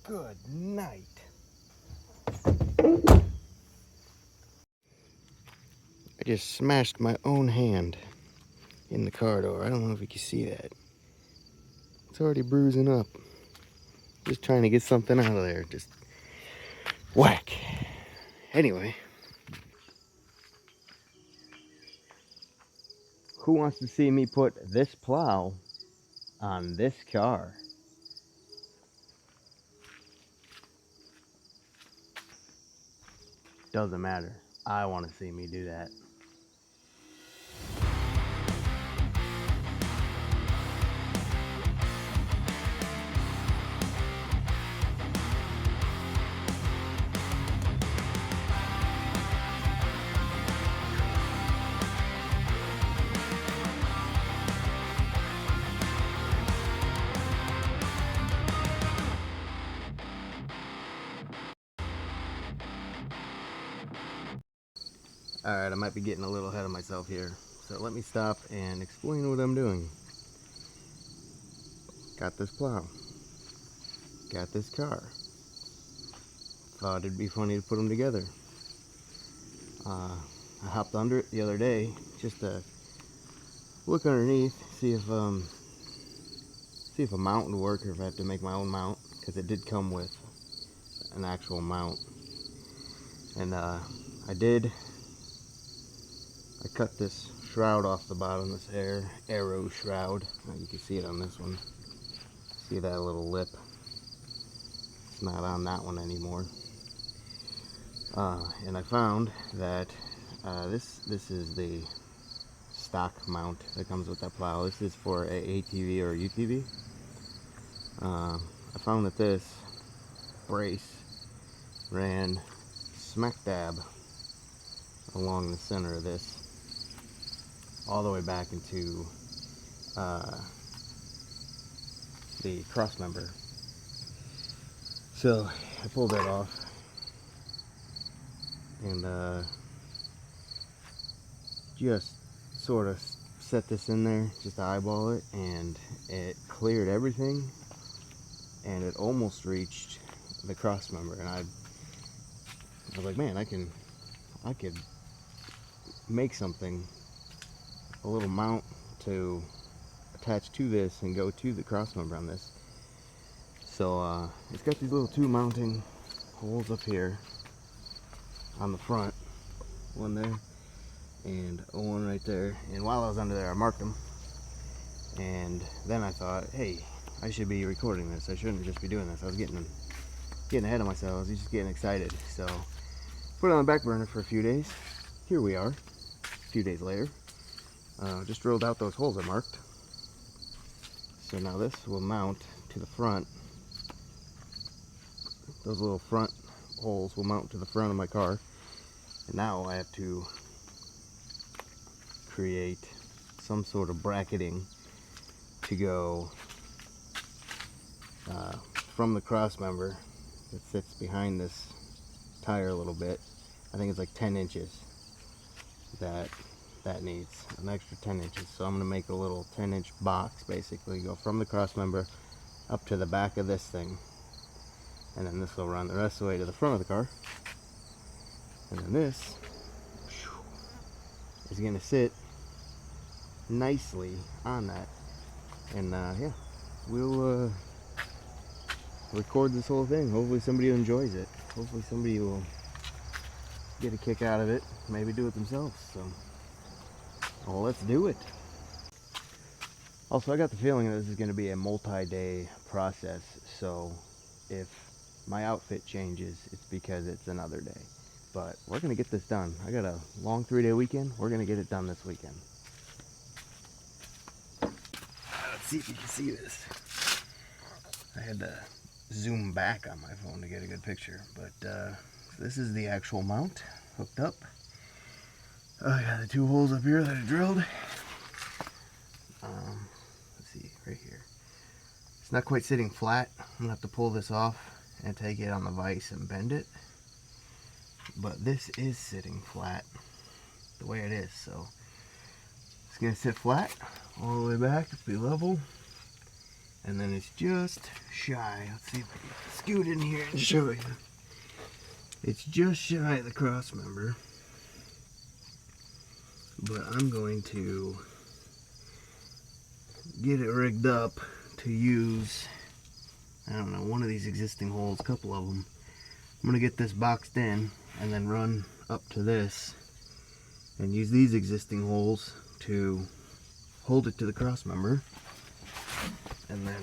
Good night. I just smashed my own hand in the car door. I don't know if you can see that. It's already bruising up. Just trying to get something out of there. Just whack. Anyway. Who wants to see me put this plow on this car? Doesn't matter. I want to see me do that. Alright, I might be getting a little ahead of myself here. So let me stop and explain what I'm doing. Got this plow. Got this car. Thought it'd be funny to put them together. I hopped under it the other day just to look underneath, see if a mount would work, or if I have to make my own mount, because it did come with an actual mount. And I did. I cut this shroud off the bottom, this arrow shroud. You can see it on this one. See that little lip? It's not on that one anymore. And I found that this is the stock mount that comes with that plow. This is for a ATV or UTV. I found that this brace ran smack dab along the center of this, all the way back into the cross member. So I pulled that off and just sort of set this in there just to eyeball it, and it cleared everything, and it almost reached the cross member. And I was like, man, I could make something, a little mount to attach to this and go to the cross member on this. So it's got these little two mounting holes up here on the front, one there and one right there. And while I was under there, I marked them, and then I thought, hey, I should be recording this. I shouldn't just be doing this. I was getting ahead of myself. I was just getting excited, so put it on the back burner for a few days. Here we are, a few days later. Just drilled out those holes I marked. So now this will mount to the front. Those little front holes will mount to the front of my car. And now I have to create some sort of bracketing to go from the cross member that sits behind this tire a little bit. I think it's like 10 inches that needs an extra 10 inches. So I'm going to make a little 10-inch box, basically, go from the cross member up to the back of this thing, and then this will run the rest of the way to the front of the car, and then this is going to sit nicely on that. And yeah, we'll record this whole thing. Hopefully somebody enjoys it. Hopefully somebody will get a kick out of it, maybe do it themselves. So, well, let's do it. Also, I got the feeling that this is going to be a multi-day process, so if my outfit changes, it's because it's another day. But we're going to get this done. I got a long 3-day weekend. We're going to get it done this weekend. Let's see if you can see this. I had to zoom back on my phone to get a good picture, but this is the actual mount hooked up. I got the two holes up here that I drilled. Let's see, right here. It's not quite sitting flat. I'm gonna have to pull this off and take it on the vise and bend it. But this is sitting flat the way it is, so it's gonna sit flat all the way back, be level, and then it's just shy. Let's see if I can scoot in here and show you. It's just shy of the cross member, but I'm going to get it rigged up to use, I don't know, one of these existing holes, a couple of them. I'm going to get this boxed in and then run up to this and use these existing holes to hold it to the cross member, and then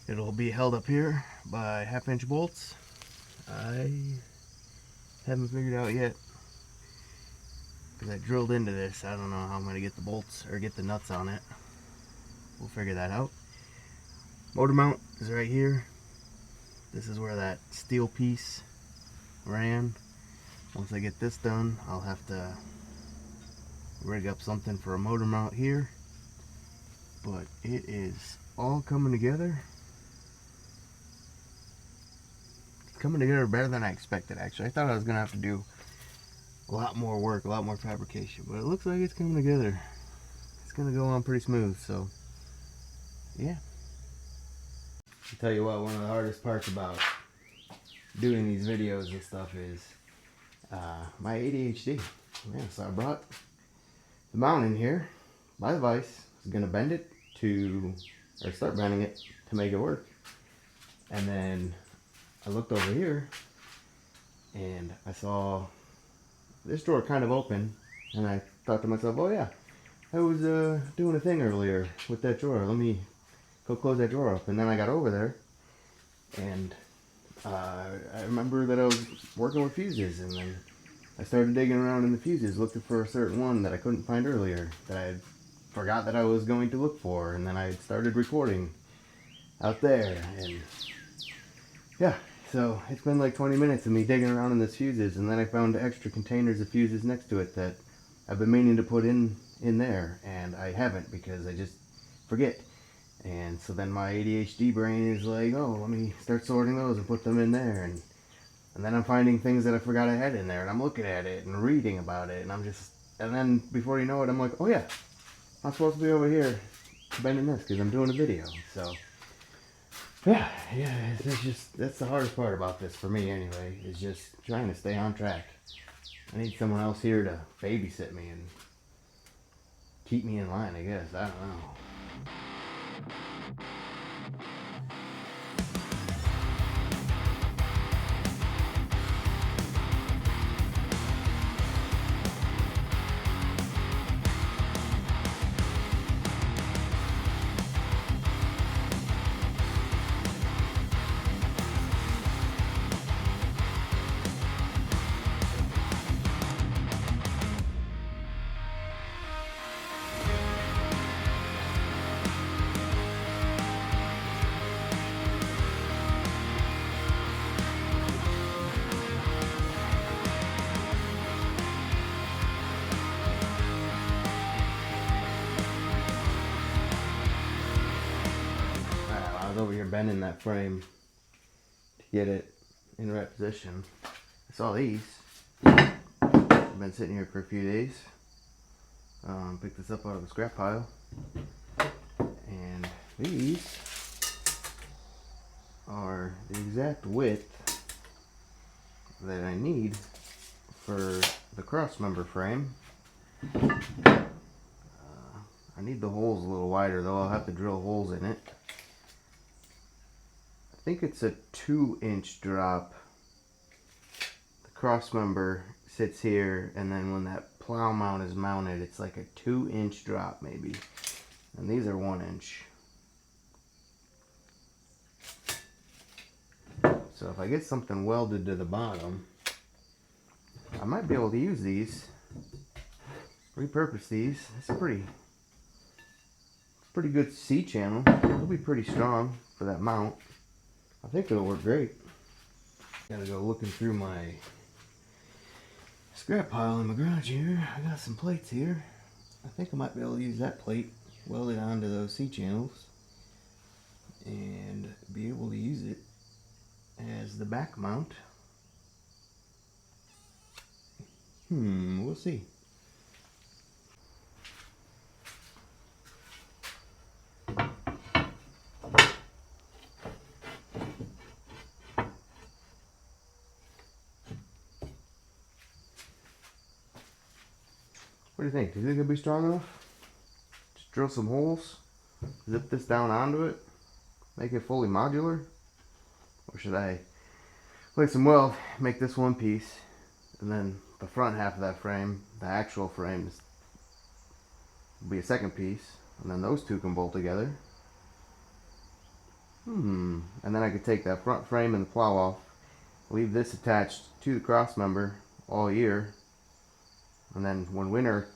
it'll be held up here by 1/2-inch bolts. I haven't figured out yet, because I drilled into this. I don't know how I'm going to get the bolts or get the nuts on it. We'll figure that out. Motor mount is right here. This is where that steel piece ran. Once I get this done, I'll have to rig up something for a motor mount here. But it is all coming together. It's coming together better than I expected, actually. I thought I was going to have to do a lot more work, a lot more fabrication, but it looks like it's coming together. It's going to go on pretty smooth, so yeah. I'll tell you what, one of the hardest parts about doing these videos and stuff is my ADHD. Yeah, so I brought the mount in here by the vise. I was going to bend it to, or start bending it to make it work. And then I looked over here and I saw this drawer kind of open, and I thought to myself, oh yeah, I was doing a thing earlier with that drawer. Let me go close that drawer up. And then I got over there and I remember that I was working with fuses, and then I started digging around in the fuses looking for a certain one that I couldn't find earlier, that I forgot that I was going to look for, and then I started recording out there, and yeah, so it's been like 20 minutes of me digging around in this fuses, and then I found extra containers of fuses next to it that I've been meaning to put in there, and I haven't because I just forget. And so then my ADHD brain is like, oh, let me start sorting those and put them in there, and then I'm finding things that I forgot I had in there, and I'm looking at it and reading about it, and and then before you know it, I'm like, oh yeah, I'm supposed to be over here bending this because I'm doing a video. So yeah, that's the hardest part about this for me anyway, is just trying to stay on track. I need someone else here to babysit me and keep me in line, I guess. I don't know. Over here bending that frame to get it in the right position. I saw these. I've been sitting here for a few days. Picked this up out of the scrap pile, and these are the exact width that I need for the cross member frame. I need the holes a little wider though. I'll have to drill holes in it. I think it's a 2-inch drop. The cross member sits here, and then when that plow mount is mounted, it's like a 2-inch drop maybe. And these are 1 inch. So if I get something welded to the bottom, I might be able to use these, repurpose these. It's a pretty good C channel. It'll be pretty strong for that mount. I think it'll work great. Gotta go looking through my scrap pile in my garage here. I got some plates here. I think I might be able to use that plate welded onto those C channels and be able to use it as the back mount. We'll see. What do you think? Do you think it'll be strong enough? Just drill some holes, zip this down onto it, make it fully modular? Or should I lay some weld, make this one piece, and then the front half of that frame, the actual frame, will be a second piece, and then those two can bolt together. And then I could take that front frame and the plow off, leave this attached to the cross member all year, and then when winter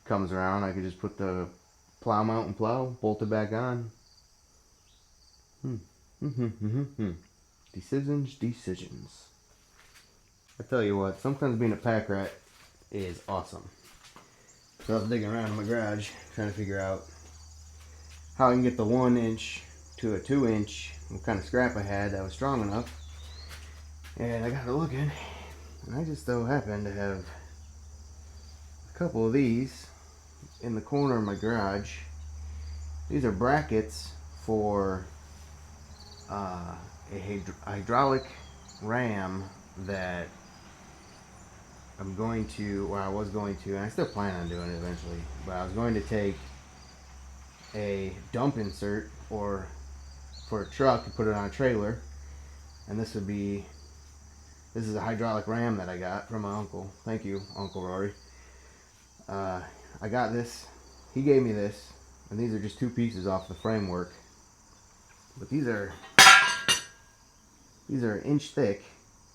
comes around I could just put the plow mount and plow, bolt it back on. Decisions. I tell you what, sometimes being a pack rat is awesome. So I was digging around in my garage trying to figure out how I can get the 1 inch to a 2 inch, what kind of scrap I had that was strong enough. And I got to looking, and I just so happened to have a couple of these in the corner of my garage. These are brackets for a hydraulic ram that I'm going to, or I was going to, and I still plan on doing it eventually, but I was going to take a dump insert or for a truck and put it on a trailer, and this is a hydraulic ram that I got from my uncle. Thank you, Uncle Rory. I got this, he gave me this, and these are just 2 pieces off the framework, but these are 1 inch thick,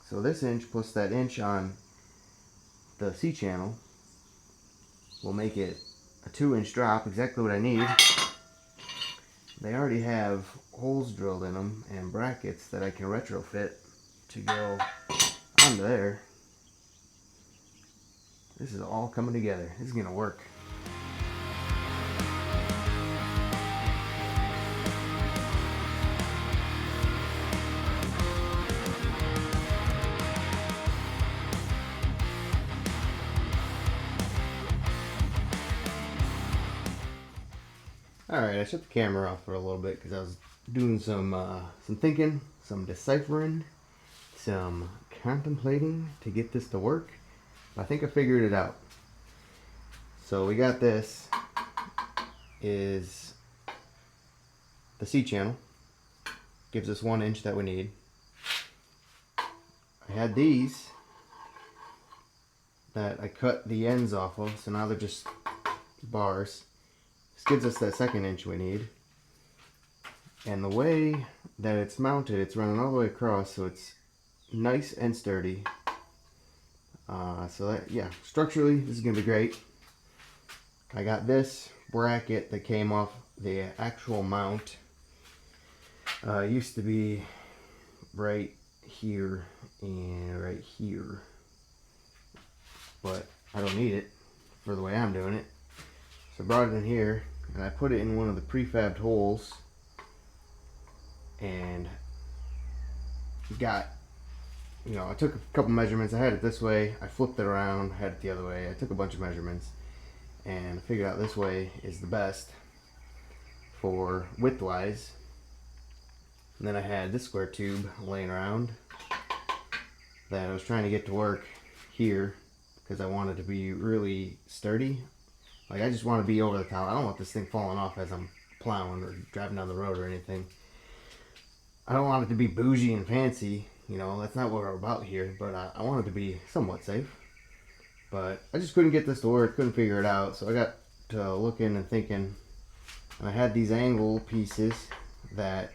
so this inch plus that inch on the C channel will make it a 2 inch drop, exactly what I need. They already have holes drilled in them and brackets that I can retrofit to go onto there. This is all coming together. This is gonna work. Alright, I shut the camera off for a little bit because I was doing some thinking, some deciphering, some contemplating to get this to work. I think I figured it out. So we got this, is the C channel, gives us 1 inch that we need. I had these that I cut the ends off of, so now they're just bars. This gives us that 2nd inch we need. And the way that it's mounted, it's running all the way across, so it's nice and sturdy. So that, yeah, structurally this is gonna be great. I got this bracket that came off the actual mount. It used to be right here and right here, but I don't need it for the way I'm doing it. So I brought it in here and I put it in one of the prefabbed holes and got, you know, I took a couple measurements. I had it this way, I flipped it around, had it the other way. I took a bunch of measurements and I figured out this way is the best for width-wise. And then I had this square tube laying around that I was trying to get to work here because I wanted to be really sturdy. Like, I just want to be over the top. I don't want this thing falling off as I'm plowing or driving down the road or anything. I don't want it to be bougie and fancy. You know, that's not what we're about here, but I want it to be somewhat safe. But I just couldn't get this to work, couldn't figure it out, so I got to looking and thinking, and I had these angle pieces that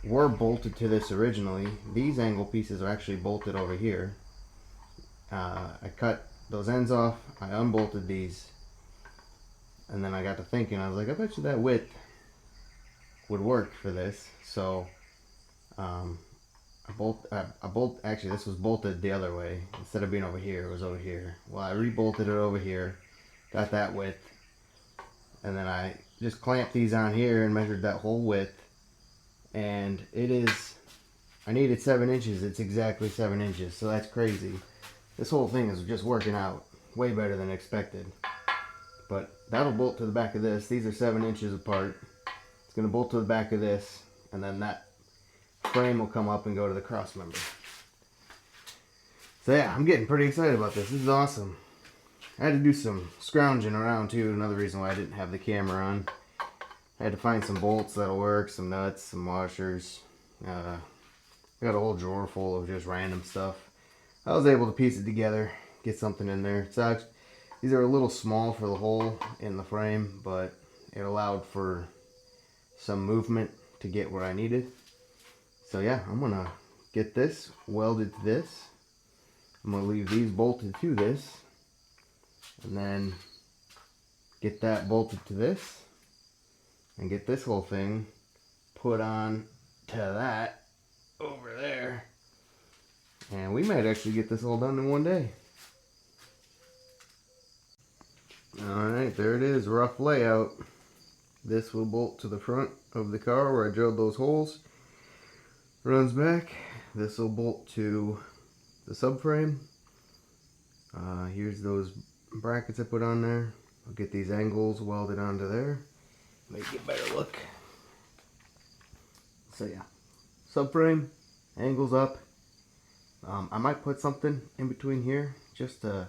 were bolted to this originally. These angle pieces are actually bolted over here. I cut those ends off, I unbolted these, and then I got to thinking, I was like, I bet you that width would work for this. So actually this was bolted the other way. Instead of being over here, it was over here. Well, I rebolted it over here, got that width, and then I just clamped these on here and measured that whole width, and it is, I needed 7 inches, it's exactly 7 inches, so that's crazy. This whole thing is just working out way better than expected. But that'll bolt to the back of this. These are 7 inches apart. It's going to bolt to the back of this, and then that frame will come up and go to the cross member. So yeah, I'm getting pretty excited about this. This is awesome. I had to do some scrounging around too. Another reason why I didn't have the camera on. I had to find some bolts that'll work, some nuts, some washers. I got a whole drawer full of just random stuff. I was able to piece it together, get something in there. These are a little small for the hole in the frame, but it allowed for some movement to get where I needed. So yeah, I'm gonna get this welded to this. I'm gonna leave these bolted to this, and then get that bolted to this, and get this whole thing put on to that over there. And we might actually get this all done in one day. Alright, there it is, rough layout. This will bolt to the front of the car where I drilled those holes. Runs back. This will bolt to the subframe. Here's those brackets I put on there. I'll get these angles welded onto there. Make it a better look. So yeah, subframe, angles up. I might put something in between here just to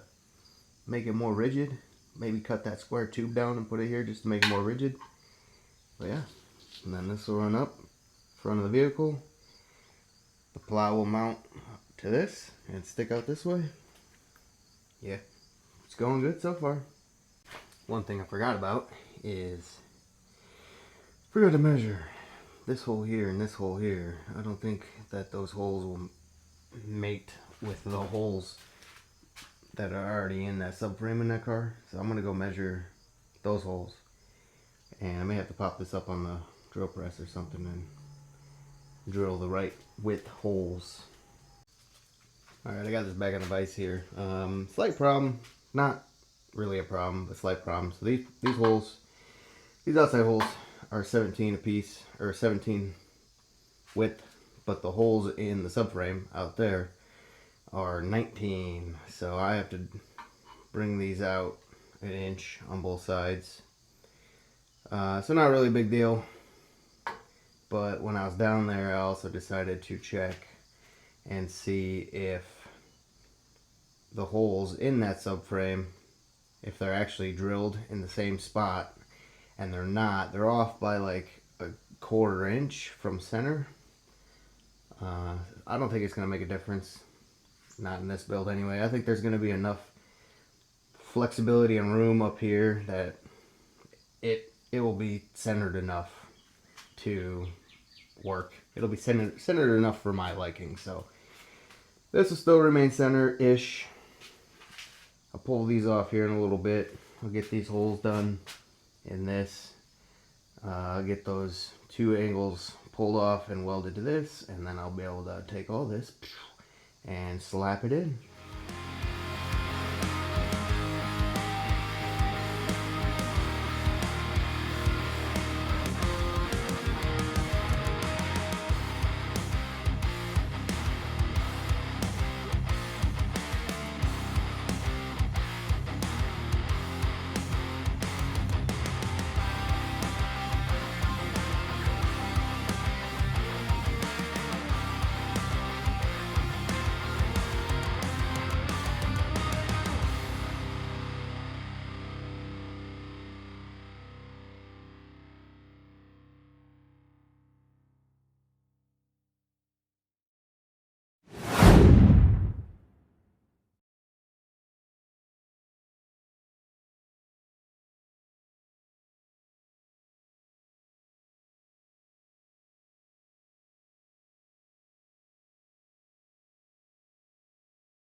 make it more rigid. Maybe cut that square tube down and put it here just to make it more rigid. But yeah, and then this will run up front of the vehicle. The plow will mount to this and stick out this way. Yeah, it's going good so far. One thing I forgot about is forgot to measure this hole here and this hole here. I don't think that those holes will mate with the holes that are already in that subframe in that car. So I'm gonna go measure those holes, and I may have to pop this up on the drill press or something and drill the right width holes. Alright, I got this back on the vise here. Slight problem, not really a problem, but slight problem. So these holes, these outside holes are 17 a piece, or 17 width, but the holes in the subframe out there are 19. So I have to bring these out an inch on both sides. So not really a big deal. But when I was down there, I also decided to check and see if the holes in that subframe, if they're actually drilled in the same spot, and they're not. They're off by like a 1/4 inch from center. I don't think it's going to make a difference. Not in this build anyway. I think there's going to be enough flexibility and room up here that it will be centered enough to work. It'll be centered enough for my liking. So this will still remain center-ish. I'll pull these off here in a little bit. I'll get these holes done in this. I'll get those 2 angles pulled off and welded to this, and then I'll be able to take all this and slap it in.